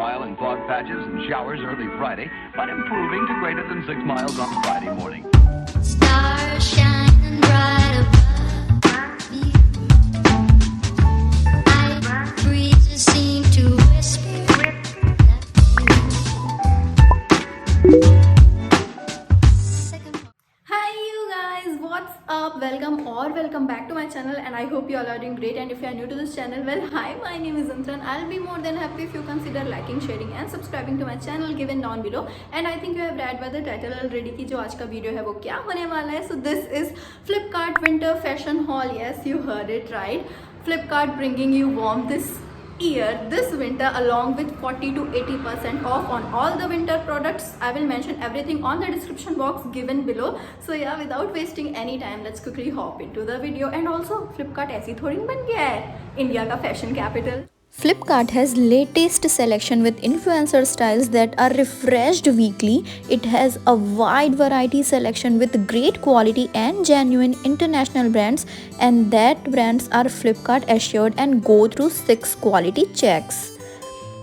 mile in fog patches and showers early Friday, but improving to greater than 6 miles on Friday morning. Stars shining bright above you. Night breezes seem to whisper Hi you guys, what's up? Welcome back to my channel, and I hope you all are doing great. And if you are new to this channel, well, hi, my name is Antran. I'll be more than happy if you consider liking, sharing and subscribing to my channel given down below. And I think you have read by the title already कि जो आज का video है वो क्या होने वाला है. So this is Flipkart winter fashion haul. Yes, you heard it right. Flipkart bringing you warmth this winter along with 40 to 80% off on all the winter products. I will mention everything on the description box given below. So yeah, without wasting any time, let's quickly hop into the video. And also Flipkart ऐसी थोड़ी बन गया है India का fashion capital. Flipkart has latest selection with influencer styles that are refreshed weekly. It has a wide variety selection with great quality and genuine international brands, and that brands are Flipkart assured and go through 6 quality checks.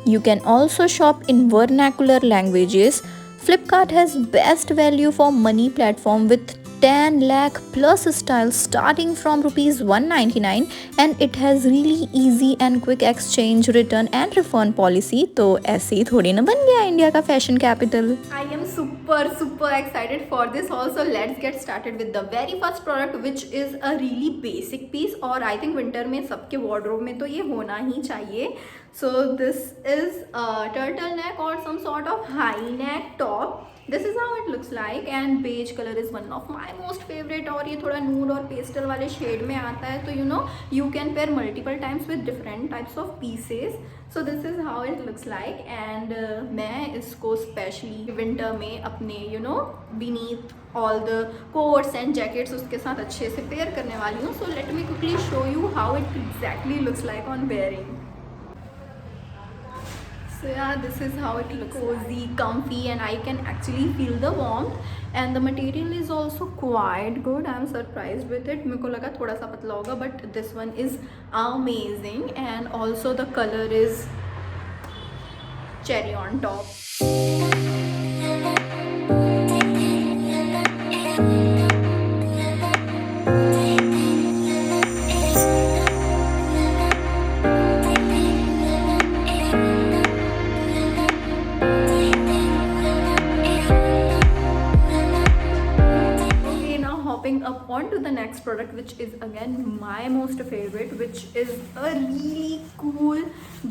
You can also shop in vernacular languages. Flipkart has best value for money platform with 10 lakh plus styles starting from rupees 199, and it has really easy and quick exchange, return and refund policy. तो ऐसे ही थोड़ी ना बन गया India का fashion capital. I am super excited for this. Also, let's get started with the very first product, which is a really basic piece. और I think winter में सबके wardrobe में तो ये होना ही चाहिए. So this is a turtleneck or some sort of high neck top. This is how it looks like, and beige color is one of my most favorite. और ये थोड़ा nude और pastel वाले shade में आता है, तो you can pair multiple times with different types of pieces. So this is how it looks like, and मैं इसको specially winter में अपने beneath all the coats and jackets उसके साथ अच्छे से pair करने वाली हूँ. So let me quickly show you how it exactly looks like on wearing. So yeah, this is how it looks, cozy, comfy, and I can actually feel the warmth, and the material is also quite good. I'm surprised with it. मेरे को लगा थोड़ा सा पतला होगा, but this one is amazing, and also the color is cherry on top. Up on to the next product, which is again my most favorite, which is a really cool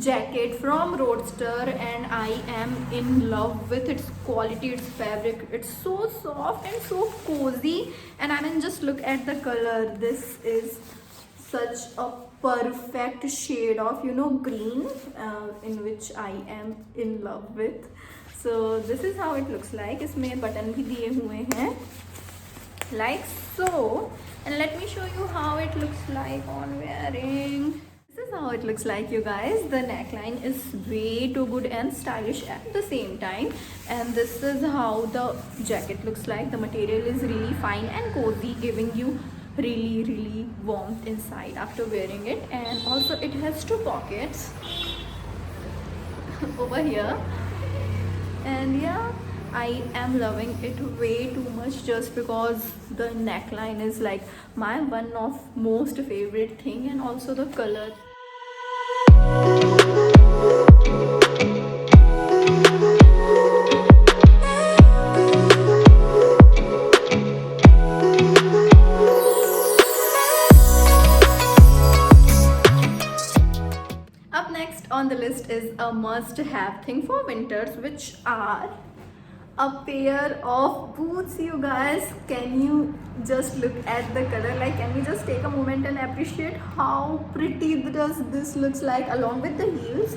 jacket from Roadster, and I am in love with its quality, its fabric. It's so soft and so cozy, and I mean, just look at the color. This is such a perfect shade of green, in which I am in love with. So this is how it looks like. इसमें button भी दिए हुए हैं like so, and let me show you how it looks like on wearing. This is how it looks like, you guys. The neckline is way too good and stylish at the same time, and this is how the jacket looks like. The material is really fine and cozy, giving you really warmth inside after wearing it. And also it has 2 pockets over here, and yeah, I am loving it way too much, just because the neckline is like my one of most favorite thing, and also the color. Up next on the list is a must-have thing for winters, which are a pair of boots, you guys. Can you just look at the color? Like, can we just take a moment and appreciate how pretty does this looks like along with the heels?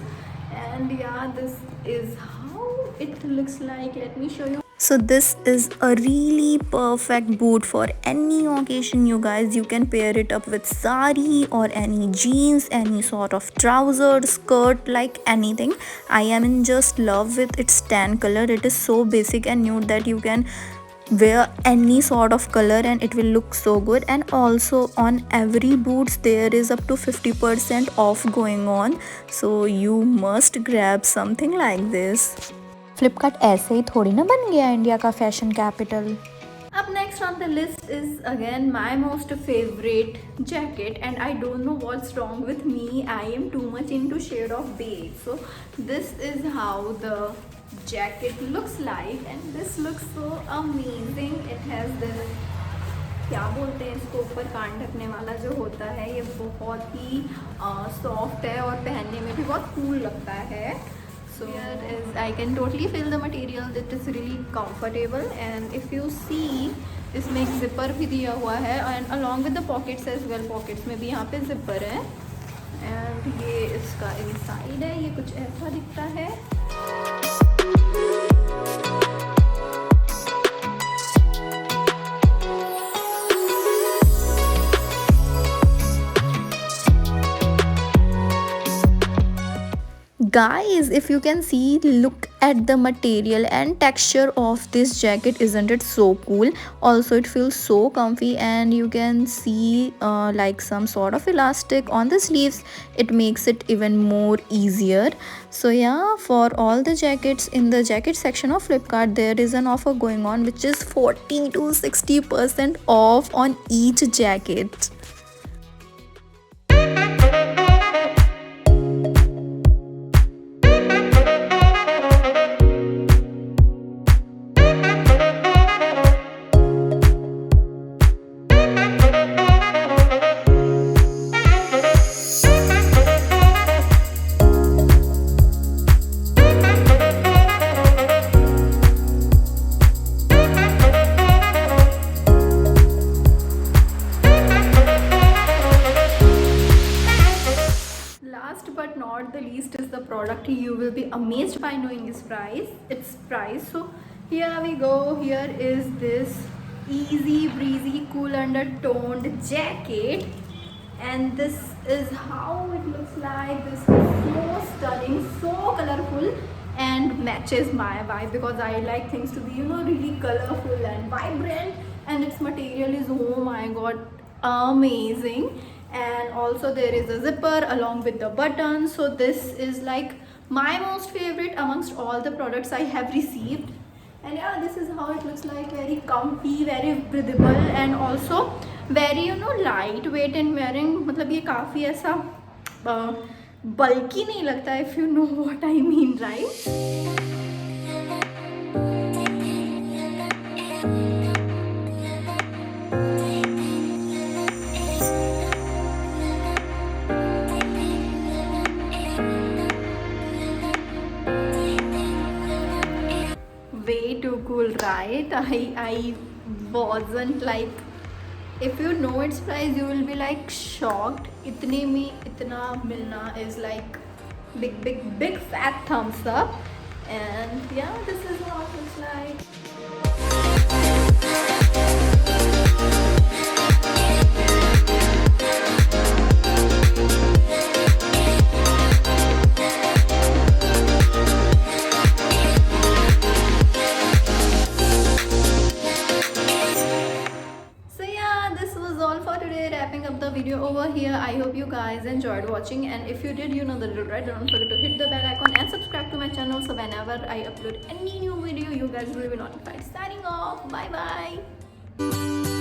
And yeah, this is how it looks like. Let me show you. So this is a really perfect boot for any occasion, you guys. You can pair it up with sari or any jeans, any sort of trouser, skirt, like anything. I am in just love with its tan color. It is so basic and nude that you can wear any sort of color and it will look so good. And also on every boots there is up to 50% off going on, so you must grab something like this. Flipkart ऐसे ही थोड़ी ना बन गया India का fashion capital. Up next on the list is again my most favorite jacket, and I don't know what's wrong with me. I am too much into shade of beige. So this is how the jacket looks like, and this looks so amazing. It has this, क्या बोलते हैं इसको, ऊपर कान ढकने वाला जो होता है, ये बहुत ही सॉफ्ट है और पहनने में भी बहुत कूल लगता है. So here is, I can totally feel the material, that is really comfortable. And if you see, इसमें एक zipper भी दिया हुआ है, and along with the pockets as well, pockets में भी यहाँ पे zipper है. And ये इसका inside है, ये कुछ ऐसा दिखता है. Guys, if you can see, look at the material and texture of this jacket. Isn't it so cool? Also it feels so comfy, and you can see like some sort of elastic on the sleeves. It makes it even more easier. So yeah, for all the jackets in the jacket section of Flipkart, there is an offer going on which is 40 to 60% off on each jacket. But not the least is the product you will be amazed by knowing its price. So here we go. Here is this easy breezy cool undertoned jacket, and this is how it looks like. This is so stunning, so colorful, and matches my vibe because I like things to be, you know, really colorful and vibrant. And its material is, oh my god, amazing. And also there is a zipper along with the button. So this is like my most favorite amongst all the products I have received. And yeah, this is how it looks like. Very comfy, very breathable, and also very, you know, lightweight in wearing. मतलब ये काफ़ी ऐसा bulky नहीं लगता, if you know what I mean, right? Way too cool, right? I wasn't like, if you know its price you will be like shocked. इतने में इतना मिलना is like big fat thumbs up. And yeah, this is what it looks like. Video over here. I hope you guys enjoyed watching, and if you did, you know the drill, right? Don't forget to hit the bell icon and subscribe to my channel, so whenever I upload any new video you guys will be notified. Signing off. Bye bye.